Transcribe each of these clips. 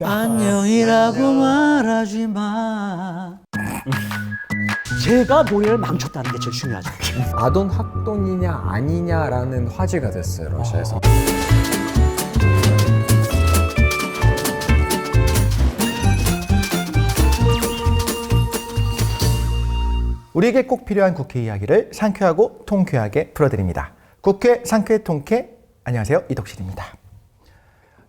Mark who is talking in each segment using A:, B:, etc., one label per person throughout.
A: 안녕이라고 말하지 마. 제가 노래를 망쳤다는 게 제일 중요하죠.
B: 아동 학동이냐 아니냐라는 화제가 됐어요, 러시아에서.
C: 우리에게 꼭 필요한 국회 이야기를 상쾌하고 통쾌하게 풀어드립니다. 국회 상쾌 통쾌. 안녕하세요, 이덕실입니다.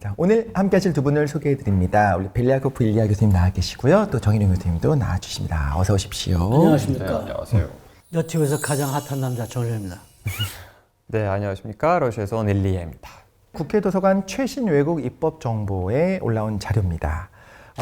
C: 자, 오늘 함께 하실 두 분을 소개해드립니다. 우리 벨리아코프 일리아 교수님 나와 계시고요. 또 정인용 교수님도 나와주십니다. 어서 오십시오.
A: 안녕하십니까.
D: 네, 안녕하세요.
A: 너튜브에서 가장 핫한 남자 정일입니다.
D: 네, 안녕하십니까. 러시아에서 온 일리에입니다.
C: 국회 도서관 최신 외국 입법 정보에 올라온 자료입니다.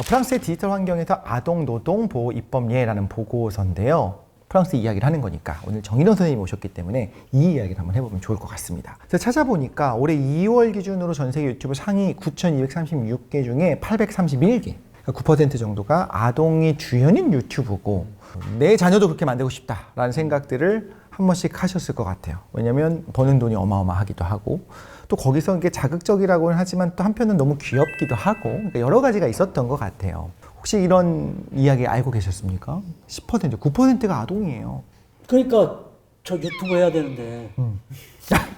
C: 프랑스의 디지털 환경에서 아동 노동 보호 입법례라는 보고서인데요. 프랑스 이야기를 하는 거니까 오늘 정인호 선생님이 오셨기 때문에 이 이야기를 한번 해보면 좋을 것 같습니다. 그래서 찾아보니까 올해 2월 기준으로 전 세계 유튜브 상위 9,236개 중에 831개, 그러니까 9% 정도가 아동이 주연인 유튜브고, 내 자녀도 그렇게 만들고 싶다라는 생각들을 한 번씩 하셨을 것 같아요. 왜냐하면 버는 돈이 어마어마하기도 하고, 또 거기서 이게 자극적이라고는 하지만 또 한편은 너무 귀엽기도 하고, 그러니까 여러 가지가 있었던 것 같아요. 혹시 이런 이야기 알고 계셨습니까? 10%, 9%가 아동이에요.
A: 그러니까 저 유튜브 해야 되는데.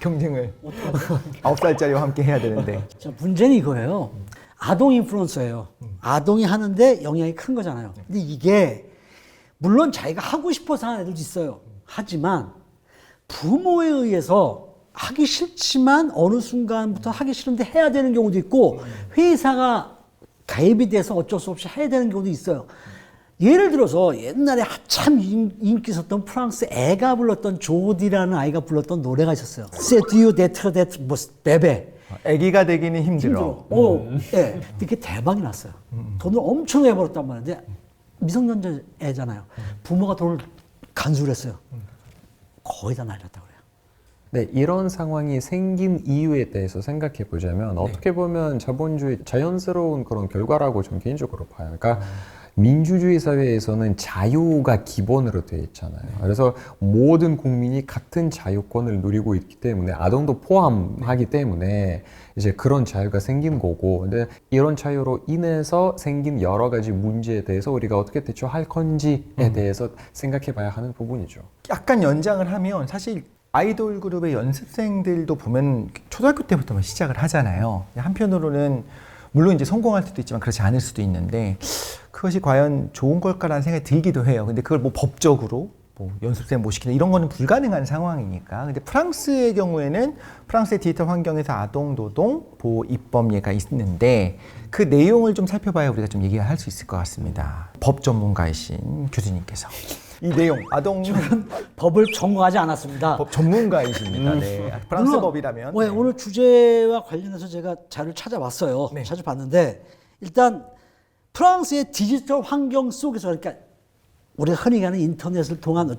C: 경쟁을 9살짜리와 함께 해야 되는데.
A: 자, 문제는 이거예요. 아동 인플루언서예요. 아동이 하는데 영향이 큰 거잖아요. 근데 이게 물론 자기가 하고 싶어서 하는 애들도 있어요. 하지만 부모에 의해서 하기 싫지만 어느 순간부터 하기 싫은데 해야 되는 경우도 있고, 회사가 가입이 돼서 어쩔 수 없이 해야 되는 경우도 있어요. 예를 들어서 옛날에 한참 인기 있었던 프랑스 애가 불렀던 조디라는 아이가 불렀던 노래가 있었어요. C'est dur d'être 뭐 베베.
C: 아기가 되기는 힘들어.
A: 예, 이렇게 대박이 났어요. 돈을 엄청 내버렸단 말인데 미성년자 애잖아요. 부모가 돈을 간수했어요. 거의 다 날렸다고 그래요.
B: 네, 이런 상황이 생긴 이유에 대해서 생각해 보자면 어떻게 보면 자본주의 자연스러운 그런 결과라고 좀 개인적으로 봐요. 그러니까 민주주의 사회에서는 자유가 기본으로 되어 있잖아요. 그래서 모든 국민이 같은 자유권을 누리고 있기 때문에 아동도 포함하기 때문에 이제 그런 자유가 생긴 거고, 근데 이런 자유로 인해서 생긴 여러 가지 문제에 대해서 우리가 어떻게 대처할 건지에 대해서 생각해 봐야 하는 부분이죠.
C: 약간 연장을 하면 사실 아이돌 그룹의 연습생들도 보면 초등학교 때부터 시작을 하잖아요. 한편으로는 물론 이제 성공할 수도 있지만 그렇지 않을 수도 있는데, 그것이 과연 좋은 걸까라는 생각이 들기도 해요. 근데 그걸 뭐 법적으로 뭐 연습생 못 시키는 이런 거는 불가능한 상황이니까. 근데 프랑스의 경우에는 프랑스의 디지털 환경에서 아동 노동 보호 입법례가 있는데, 그 내용을 좀 살펴봐야 우리가 좀 얘기할 수 있을 것 같습니다. 법 전문가이신 교수님께서 이 내용, 아동
A: 법을 전공하지 않았습니다.
C: 법 전문가이십니다. 네. 프랑스
A: 물론,
C: 법이라면.
A: 네, 오늘 주제와 관련해서 제가 자료를 찾아봤어요.
C: 네.
A: 찾아봤는데 일단 프랑스의 디지털 환경 속에서, 그러니까 우리가 흔히 가는 인터넷을 통한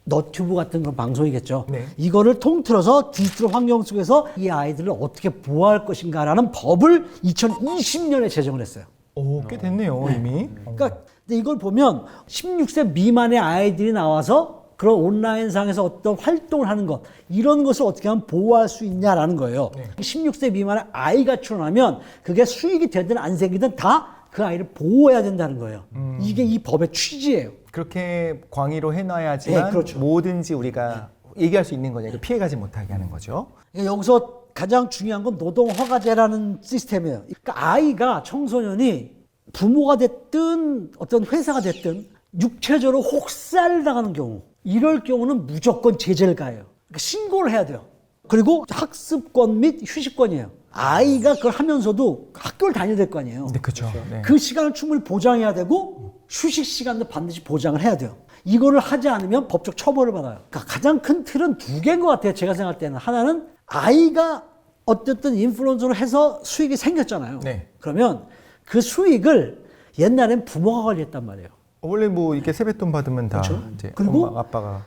A: 너튜브 같은 그런 방송이겠죠.
C: 네.
A: 이거를 통틀어서 디지털 환경 속에서 이 아이들을 어떻게 보호할 것인가라는 법을 2020년에 제정을 했어요.
C: 오, 꽤 됐네요, 이미.
A: 그러니까 근데 이걸 보면 16세 미만의 아이들이 나와서 그런 온라인상에서 어떤 활동을 하는 것, 이런 것을 어떻게 하면 보호할 수 있냐라는 거예요. 16세 미만의 아이가 출연하면 그게 수익이 되든 안 생기든 다 그 아이를 보호해야 된다는 거예요. 이게 이 법의 취지예요.
C: 그렇게 광의로 해놔야지만
A: 네, 그렇죠.
C: 뭐든지 우리가 얘기할 수 있는 거냐, 피해가지 못하게 하는 거죠.
A: 그러니까 여기서 가장 중요한 건 노동허가제라는 시스템이에요. 그러니까 아이가, 청소년이 부모가 됐든 어떤 회사가 됐든 육체적으로 혹사를 당하는 경우, 이럴 경우는 무조건 제재를 가해요. 그러니까 신고를 해야 돼요. 그리고 학습권 및 휴식권이에요. 아이가 그걸 하면서도 학교를 다녀야 될 거 아니에요.
C: 네, 그렇죠. 네.
A: 그 시간을 충분히 보장해야 되고 휴식 시간도 반드시 보장을 해야 돼요. 이거를 하지 않으면 법적 처벌을 받아요. 그러니까 가장 큰 틀은 두 개인 것 같아요. 제가 생각할 때는. 하나는 아이가 어쨌든 인플루언서로 해서 수익이 생겼잖아요.
C: 네.
A: 그러면 그 수익을 옛날엔 부모가 관리했단 말이에요.
C: 원래 뭐 이렇게 세뱃돈 받으면 다
A: 그렇죠.
C: 이제
A: 그리고
C: 엄마, 아빠가.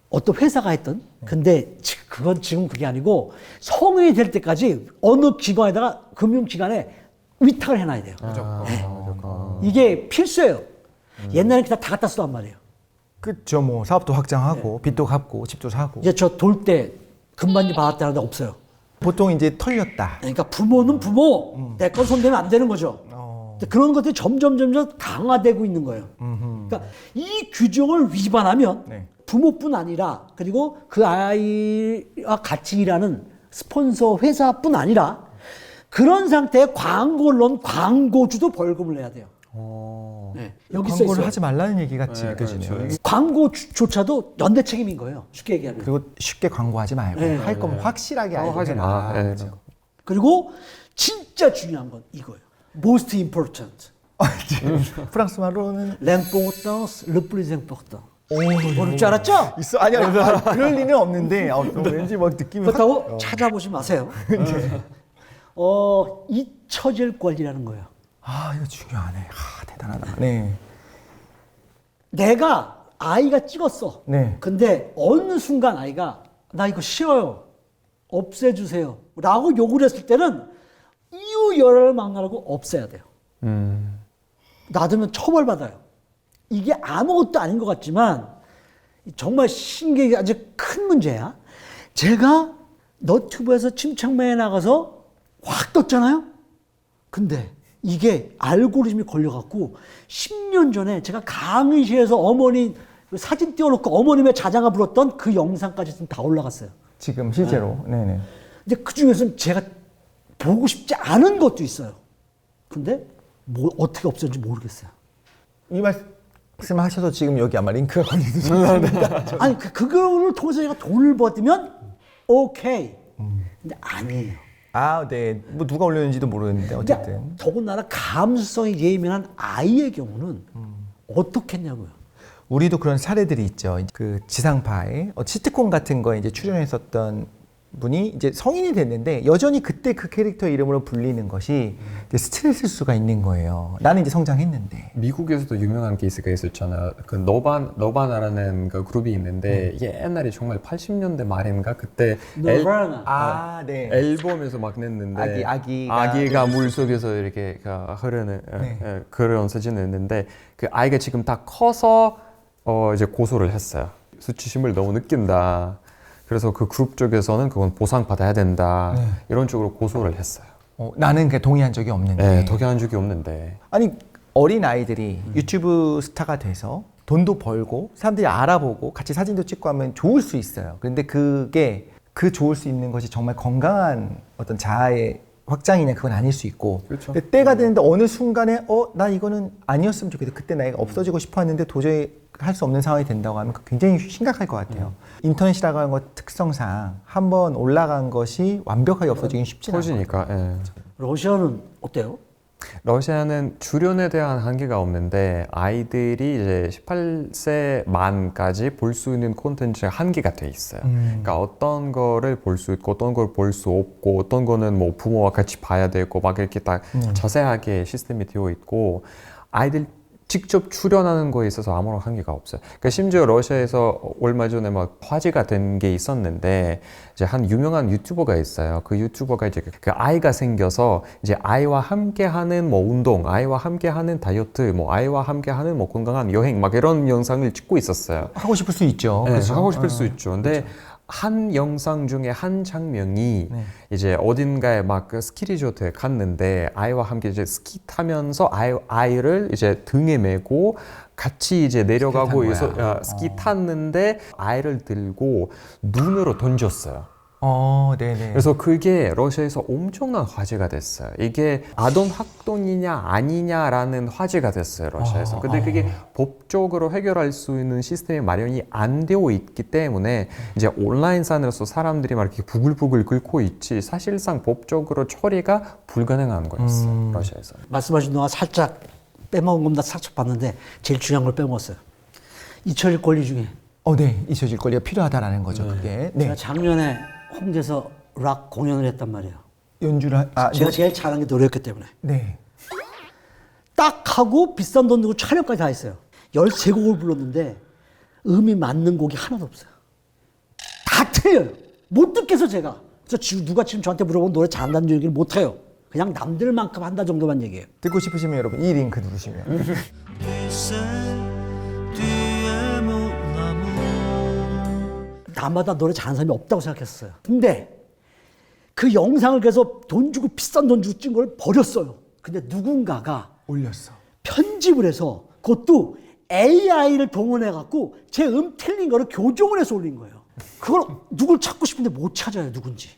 A: 어떤 회사가 했던. 근데 그건 지금 그게 아니고 성인이 될 때까지 어느 기관에다가, 금융기관에 위탁을 해놔야 돼요. 이게 필수예요. 옛날엔 그냥 다 갖다 쓰단 말이에요.
C: 그렇죠. 뭐 사업도 확장하고 빚도 갚고 집도 사고.
A: 이제 저 돌 때 금반지 받았다는데 없어요.
C: 보통 이제 털렸다.
A: 그러니까 부모는 부모, 내 건 손대면 안 되는 거죠. 그런 것들이 점점 강화되고 있는 거예요. 그러니까 이 규정을 위반하면
C: 네.
A: 부모뿐 아니라 그리고 그 아이와 같이 일하는 스폰서 회사뿐 아니라 그런 상태의 광고론 광고주도 벌금을 내야 돼요. 네, 여기 써
C: 광고를
A: 있어요.
C: 하지 말라는 얘기 같이 느껴지네요.
A: 광고조차도 연대 책임인 거예요. 쉽게 얘기하면.
C: 그리고 쉽게 광고하지 말고
A: 네.
C: 할 거면 확실하게 알고
D: 하지
C: 해라.
D: 마. 예.
A: 그리고 진짜 중요한 건 이거예요. Most important.
C: 프랑스 말로는
A: L'importance, le plus important.
C: 오,
A: 모를 줄 알았죠?
C: 있어. 아니요, 그럴 리는 없는데 왠지 막 느낌이
A: 그렇다고 찾아보지 마세요. 잊혀질 권리라는 거예요.
C: 아, 이거 중요하네. 아, 대단하다. 네.
A: 내가 아이가 찍었어.
C: 네.
A: 근데 어느 순간 아이가 나 이거 싫어요. 없애주세요. 라고 요구를 했을 때는 이유 여러를 막론하고 없애야 돼요. 놔두면 처벌받아요. 이게 아무것도 아닌 것 같지만 정말 신기하게 아주 큰 문제야. 제가 너튜브에서 침착맨에 나가서 확 떴잖아요. 근데 이게 알고리즘이 걸려갖고 10년 전에 제가 강의실에서 어머니 사진 띄워놓고 어머님의 자장가 불렀던 그 영상까지 지금 다 올라갔어요.
C: 지금 실제로. 네네.
A: 근데 그 중에서는 제가 보고 싶지 않은 것도 있어요. 근데 뭐 어떻게 없었는지 모르겠어요.
C: 이 말씀하셔서 지금 여기 아마 링크가 걸리는 중입니다.
A: 아니 그거를 통해서 제가 돈을 받으면 오케이. 근데 아니에요.
C: 아, 네. 뭐 누가 올렸는지도 모르는데
A: 근데
C: 어쨌든.
A: 더군다나 감수성이 예민한 아이의 경우는 어떻게 했냐고요.
C: 우리도 그런 사례들이 있죠. 그 지상파에 시트콤 같은 거에 이제 출연했었던 분이 이제 성인이 됐는데 여전히 그때 그 캐릭터 이름으로 불리는 것이 이제 스트레스일 수가 있는 거예요. 나는 이제 성장했는데.
B: 미국에서도 유명한 케이스가 있었잖아. 그 너바나라는 그 그룹이 있는데 옛날에 정말 80년대 말인가 그때
A: 너바나.
C: 네.
B: 앨범에서 막 냈는데
D: 아기가 물 속에서 이렇게 흐르는
C: 네.
D: 그런 사진을 냈는데 그 아이가 지금 다 커서 이제 고소를 했어요. 수치심을 너무 느낀다. 그래서 그 그룹 쪽에서는 그건 보상받아야 된다. 이런 쪽으로 고소를 했어요.
C: 나는 그 동의한 적이 없는데.
B: 네, 동의한 적이 없는데.
C: 아니 어린 아이들이 유튜브 스타가 돼서 돈도 벌고 사람들이 알아보고 같이 사진도 찍고 하면 좋을 수 있어요. 그런데 그게 그 좋을 수 있는 것이 정말 건강한 어떤 자아의 확장이냐 그건 아닐 수 있고.
B: 그렇죠.
C: 근데 때가 되는데 어느 순간에 나 이거는 아니었으면 좋겠다. 그때 내가 없어지고 싶어 했는데 도저히 할 수 없는 상황이 된다고 하면 굉장히 심각할 것 같아요. 인터넷이라고 하는 것 특성상 한번 올라간 것이 완벽하게 없어지긴 쉽지 않아요.
B: 터지니까. 예.
A: 러시아는 어때요?
B: 러시아는 주련에 대한 한계가 없는데 아이들이 이제 18세 만까지 볼 수 있는 콘텐츠가 한계가 돼 있어요. 그러니까 어떤 거를 볼 수 있고 어떤 걸 볼 수 없고 어떤 거는 뭐 부모와 같이 봐야 되고 막 이렇게 딱 자세하게 시스템이 되어 있고 아이들 직접 출연하는 거에 있어서 아무런 한계가 없어요. 그러니까 심지어 러시아에서 얼마 전에 막 화제가 된 게 있었는데 이제 한 유명한 유튜버가 있어요. 그 유튜버가 이제 그 아이가 생겨서 이제 아이와 함께하는 뭐 운동, 아이와 함께하는 다이어트, 뭐 아이와 함께하는 뭐 건강한 여행 막 이런 영상을 찍고 있었어요.
C: 하고 싶을 수 있죠.
B: 네,
C: 그렇죠?
B: 하고 싶을 수 있죠. 근데 한 영상 중에 한 장면이 이제 어딘가에 막 그 스키 리조트에 갔는데 아이와 함께 이제 스키 타면서 아이를 이제 등에 메고 같이 이제 내려가고 스키 탔는데 아이를 들고 눈으로 던졌어요.
C: 네네.
B: 그래서 그게 러시아에서 엄청난 화제가 됐어요. 이게 아동 학동이냐 아니냐라는 화제가 됐어요, 러시아에서. 근데 그게 법적으로 해결할 수 있는 시스템이 마련이 안 되어 있기 때문에 이제 온라인상으로서 사람들이 막 이렇게 부글부글 끓고 있지 사실상 법적으로 처리가 불가능한 거였어요, 러시아에서.
A: 말씀하신 동안 살짝 빼먹은 겁니다. 살짝 봤는데 제일 중요한 걸 빼먹었어요. 잊혀질 권리 중에
C: 네. 잊혀질 권리가 필요하다라는 거죠, 그게. 네.
A: 제가 작년에 홍대에서 락 공연을 했단 말이에요.
C: 연주를
A: 제가 제일 잘한 게 노래였기 때문에.
C: 네.
A: 딱 하고 비싼 돈 들고 촬영까지 다 했어요. 13곡을 불렀는데 음이 맞는 곡이 하나도 없어요. 다 틀려요. 못 듣겠어 제가. 그래서 누가 지금 저한테 물어보면 노래 잘한다는 얘기를 못 해요. 그냥 남들만큼 한다 정도만 얘기해요.
C: 듣고 싶으시면 여러분 이 링크 누르시면.
A: 나마다 노래 잘하는 사람이 없다고 생각했어요. 근데 그 영상을 계속 돈 주고 비싼 돈 주고 찍은 걸 버렸어요. 근데 누군가가
C: 올렸어.
A: 편집을 해서 그것도 AI를 동원해 갖고 제 틀린 거를 교정을 해서 올린 거예요. 그걸 누굴 찾고 싶은데 못 찾아요, 누군지.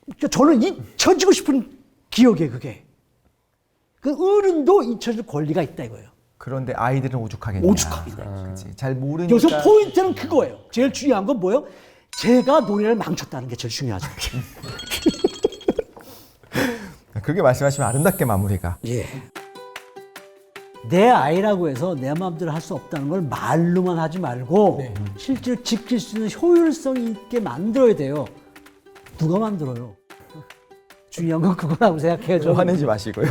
A: 그러니까 저는 잊혀지고 싶은 기억이에요, 그게. 그 어른도 잊혀질 권리가 있다 이거예요.
C: 그런데 아이들은 오죽하겠냐.
A: 오죽하겠냐.
C: 그치. 잘 모르니까.
A: 여기서 포인트는 그거예요. 제일 중요한 건 뭐예요? 제가 노래를 망쳤다는 게 제일 중요하죠.
C: 그렇게 말씀하시면 아름답게 마무리가.
A: 예. 내 아이라고 해서 내 마음대로 할 수 없다는 걸 말로만 하지 말고 실제로 지킬 수 있는 효율성 있게 만들어야 돼요. 누가 만들어요? 중요한 건 그거라고 생각해요. 저는.
C: 화내지 마시고요.